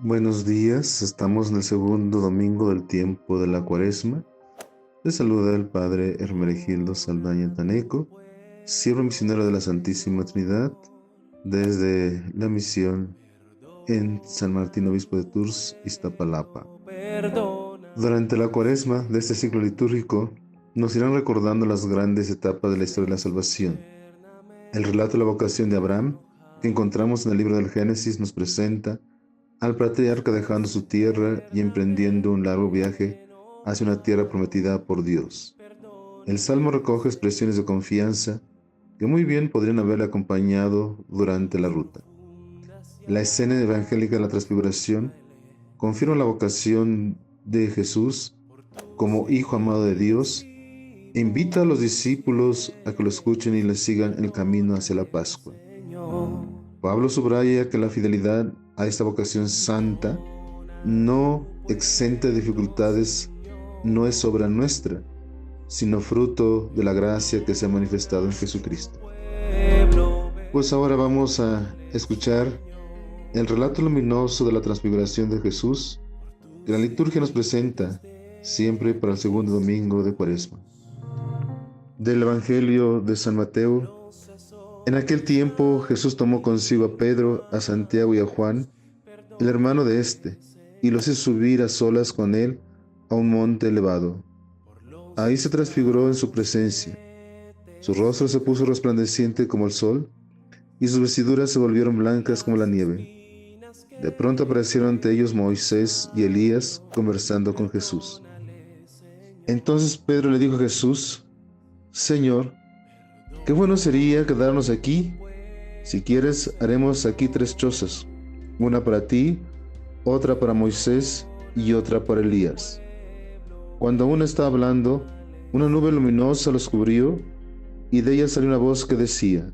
Buenos días, estamos en el segundo domingo del tiempo de la Cuaresma. Les saluda el Padre Hermenegildo Saldaña Taneco, siervo misionero de la Santísima Trinidad, desde la misión en San Martín Obispo de Tours, Iztapalapa. Durante la Cuaresma de este ciclo litúrgico, nos irán recordando las grandes etapas de la historia de la salvación. El relato de la vocación de Abraham, que encontramos en el libro del Génesis, nos presenta al patriarca dejando su tierra y emprendiendo un largo viaje hacia una tierra prometida por Dios. El Salmo recoge expresiones de confianza que muy bien podrían haberle acompañado durante la ruta. La escena evangélica de la transfiguración confirma la vocación de Jesús como Hijo amado de Dios e invita a los discípulos a que lo escuchen y le sigan el camino hacia la Pascua. Pablo subraya que la fidelidad a esta vocación santa, no exenta de dificultades, no es obra nuestra, sino fruto de la gracia que se ha manifestado en Jesucristo. Pues ahora vamos a escuchar el relato luminoso de la transfiguración de Jesús que la liturgia nos presenta siempre para el segundo domingo de Cuaresma. Del Evangelio de San Mateo. En aquel tiempo Jesús tomó consigo a Pedro, a Santiago y a Juan, el hermano de éste, y los hizo subir a solas con él a un monte elevado. Ahí se transfiguró en su presencia. Su rostro se puso resplandeciente como el sol, y sus vestiduras se volvieron blancas como la nieve. De pronto aparecieron ante ellos Moisés y Elías conversando con Jesús. Entonces Pedro le dijo a Jesús: Señor, qué bueno sería quedarnos aquí. Si quieres, haremos aquí 3 chozas, una para ti, otra para Moisés y otra para Elías. Cuando aún estaba hablando, una nube luminosa los cubrió, y de ella salió una voz que decía: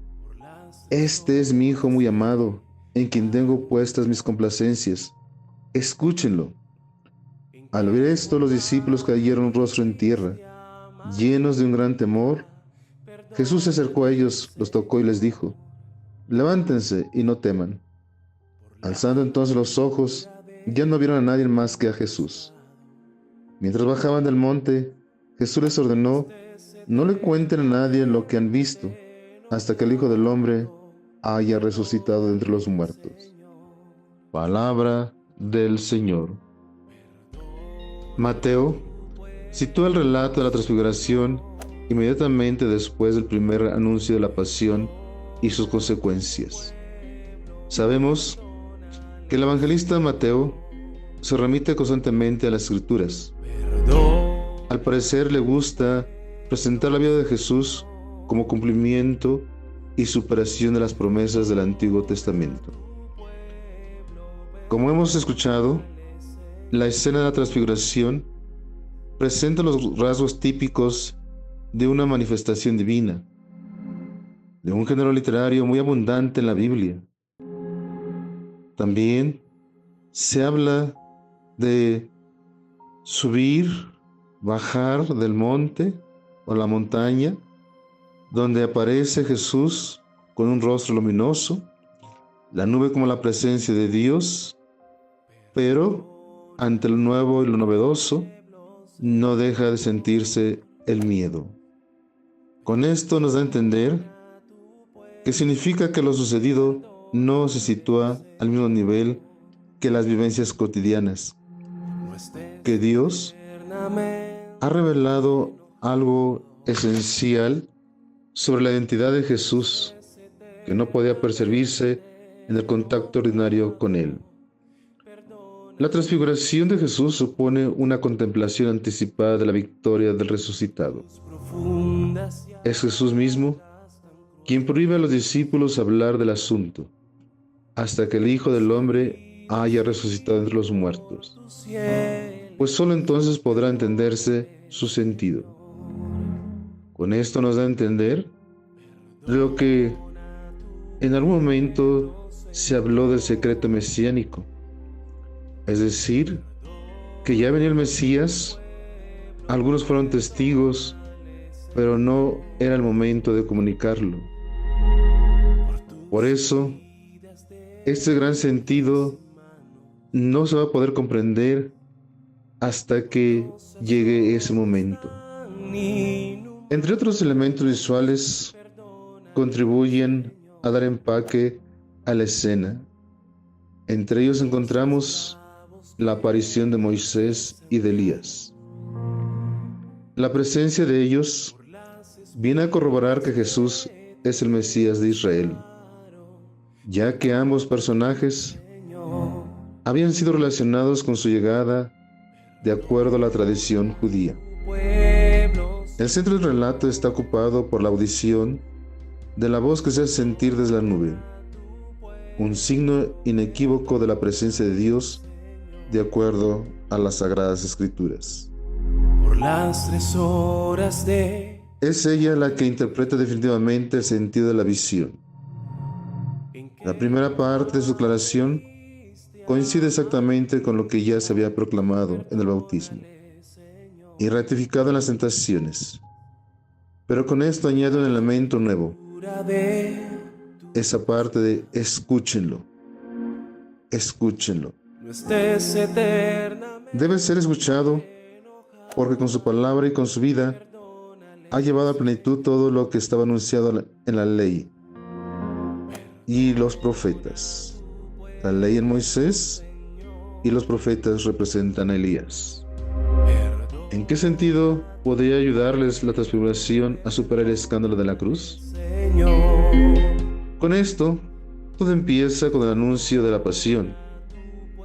Este es mi Hijo muy amado, en quien tengo puestas mis complacencias. Escúchenlo. Al oír esto, los discípulos cayeron rostro en tierra, llenos de un gran temor. Jesús se acercó a ellos, los tocó y les dijo: Levántense y no teman. Alzando entonces los ojos, ya no vieron a nadie más que a Jesús. Mientras bajaban del monte, Jesús les ordenó: No le cuenten a nadie lo que han visto, hasta que el Hijo del Hombre haya resucitado de entre los muertos. Palabra del Señor. Mateo sitúa el relato de la transfiguración inmediatamente después del primer anuncio de la pasión y sus consecuencias. Sabemos que el evangelista Mateo se remite constantemente a las Escrituras. Al parecer le gusta presentar la vida de Jesús como cumplimiento y superación de las promesas del Antiguo Testamento. Como hemos escuchado, la escena de la transfiguración presenta los rasgos típicos de una manifestación divina, de un género literario muy abundante en la Biblia. También se habla de subir, bajar del monte o la montaña, donde aparece Jesús con un rostro luminoso, la nube como la presencia de Dios, pero ante lo nuevo y lo novedoso, no deja de sentirse el miedo. Con esto nos da a entender que significa que lo sucedido no se sitúa al mismo nivel que las vivencias cotidianas, que Dios ha revelado algo esencial sobre la identidad de Jesús que no podía percibirse en el contacto ordinario con Él. La transfiguración de Jesús supone una contemplación anticipada de la victoria del resucitado. Es Jesús mismo quien prohíbe a los discípulos hablar del asunto hasta que el Hijo del Hombre haya resucitado entre los muertos, pues solo entonces podrá entenderse su sentido. Con esto nos da a entender lo que en algún momento se habló del secreto mesiánico, es decir, que ya venía el Mesías, algunos fueron testigos, pero no era el momento de comunicarlo. Por eso, este gran sentido no se va a poder comprender hasta que llegue ese momento. Entre otros elementos visuales, contribuyen a dar empaque a la escena. Entre ellos encontramos la aparición de Moisés y de Elías. La presencia de ellos viene a corroborar que Jesús es el Mesías de Israel, ya que ambos personajes habían sido relacionados con su llegada de acuerdo a la tradición judía. El centro del relato está ocupado por la audición de la voz que se hace sentir desde la nube, un signo inequívoco de la presencia de Dios de acuerdo a las Sagradas Escrituras. Por las 3 horas de... Es ella la que interpreta definitivamente el sentido de la visión. La primera parte de su declaración coincide exactamente con lo que ya se había proclamado en el bautismo y ratificado en las tentaciones, pero con esto añade un elemento nuevo, esa parte de escúchenlo, escúchenlo. Debe ser escuchado porque con su palabra y con su vida ha llevado a plenitud todo lo que estaba anunciado en la ley y los profetas. La ley en Moisés y los profetas representan a Elías. ¿En qué sentido podría ayudarles la transfiguración a superar el escándalo de la cruz? Con esto, todo empieza con el anuncio de la pasión,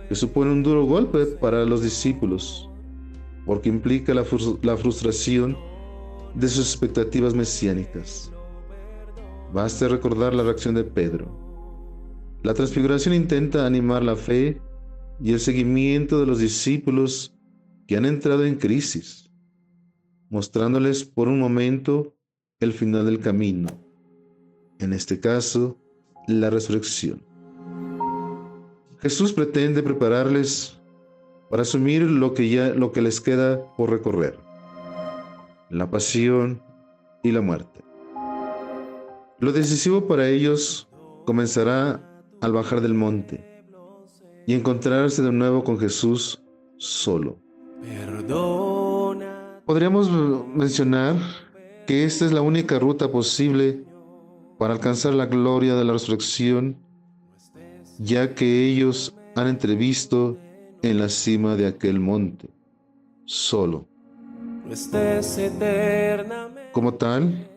que supone un duro golpe para los discípulos, porque implica la frustración de sus expectativas mesiánicas. Basta recordar la reacción de Pedro. La transfiguración intenta animar la fe y el seguimiento de los discípulos que han entrado en crisis, mostrándoles por un momento el final del camino, en este caso, la resurrección. Jesús pretende prepararles para asumir lo que les queda por recorrer, la pasión y la muerte. Lo decisivo para ellos comenzará al bajar del monte y encontrarse de nuevo con Jesús solo. Podríamos mencionar que esta es la única ruta posible para alcanzar la gloria de la resurrección, ya que ellos han entrevisto en la cima de aquel monte, solo. Como tal,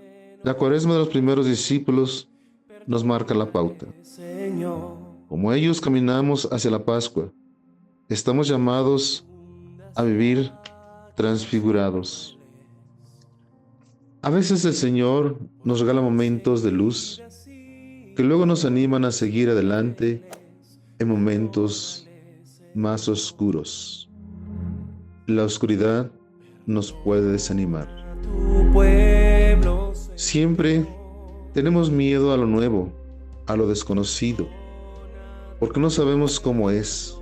la cuaresma de los primeros discípulos nos marca la pauta. Como ellos caminamos hacia la Pascua, estamos llamados a vivir transfigurados. A veces el Señor nos regala momentos de luz que luego nos animan a seguir adelante en momentos más oscuros. La oscuridad nos puede desanimar. Siempre tenemos miedo a lo nuevo, a lo desconocido, porque no sabemos cómo es.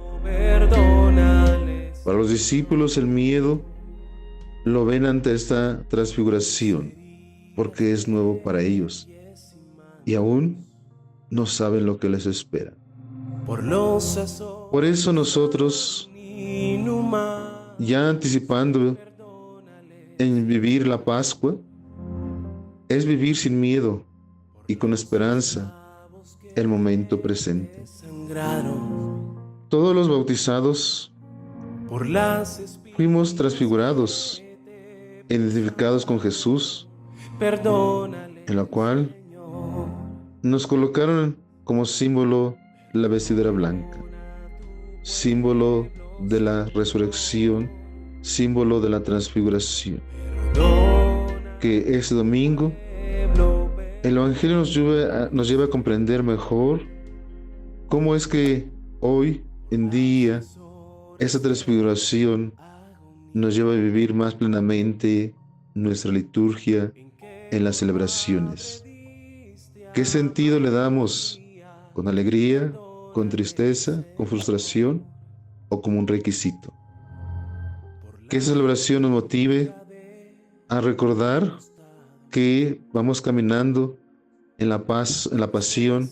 Para los discípulos el miedo lo ven ante esta transfiguración, porque es nuevo para ellos y aún no saben lo que les espera. Por eso nosotros, ya anticipando en vivir la Pascua, es vivir sin miedo y con esperanza el momento presente. Todos los bautizados fuimos transfigurados, identificados con Jesús, en la cual nos colocaron como símbolo la vestidura blanca, símbolo de la resurrección, símbolo de la transfiguración. Que ese domingo el Evangelio nos lleva a comprender mejor cómo es que hoy en día esa transfiguración nos lleva a vivir más plenamente nuestra liturgia en las celebraciones. ¿Qué sentido le damos? ¿Con alegría, con tristeza, con frustración o como un requisito? Que esa celebración nos motive a recordar que vamos caminando en la paz, en la pasión,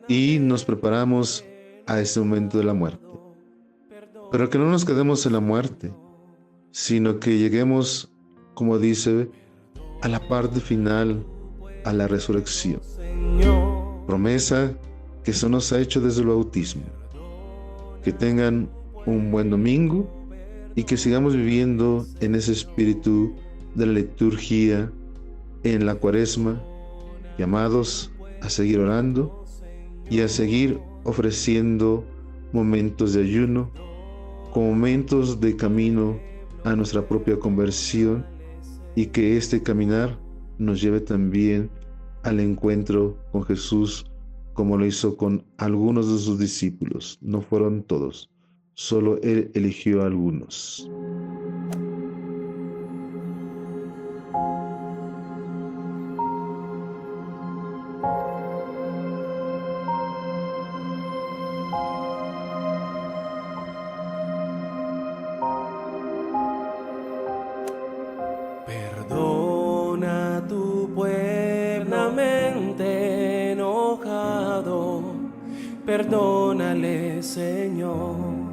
y nos preparamos a ese momento de la muerte. pero que no nos quedemos en la muerte, sino que lleguemos, como dice, a la parte final, a la resurrección. Promesa que se nos ha hecho desde el bautismo. Que tengan un buen domingo y que sigamos viviendo en ese espíritu de la liturgia en la Cuaresma, llamados a seguir orando y a seguir ofreciendo momentos de ayuno como momentos de camino a nuestra propia conversión, y que este caminar nos lleve también al encuentro con Jesús, como lo hizo con algunos de sus discípulos. No fueron todos, solo Él eligió a algunos. Perdona a tu pueblo enojado, perdónale, Señor.